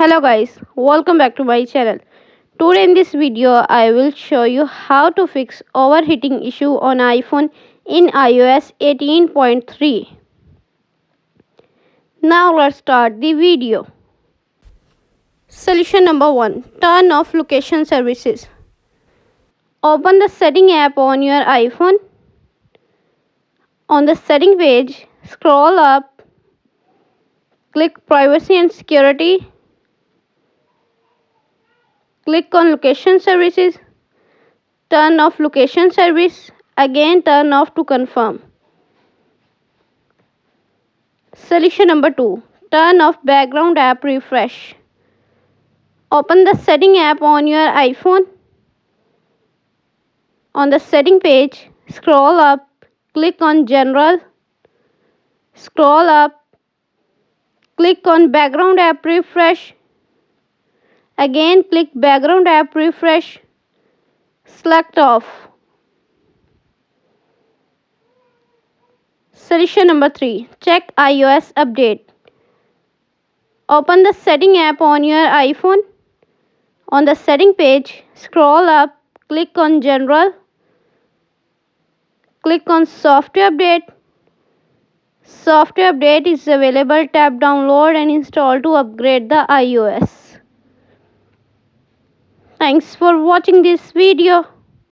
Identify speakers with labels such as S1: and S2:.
S1: Hello guys, welcome back to my channel. Today in this video I will show you how to fix overheating issue on iPhone in iOS 18.3. Now let's start the video. Solution number 1. Turn off location services. Open the setting app on your iPhone. On the setting page, scroll up, click privacy and security. Click on location services. Turn off location service. Again turn off to confirm. Solution number 2. Turn off background app refresh. Open the setting app on your iPhone. On the setting page, scroll up, click on general. Scroll up, click on background app refresh. Again click background app refresh. Select off. Solution number 3. Check iOS update. Open the setting app on your iPhone. On the setting page, scroll up, click on general. Click on software update. Software update is available. Tap download and install to upgrade the iOS. Thanks for watching this video.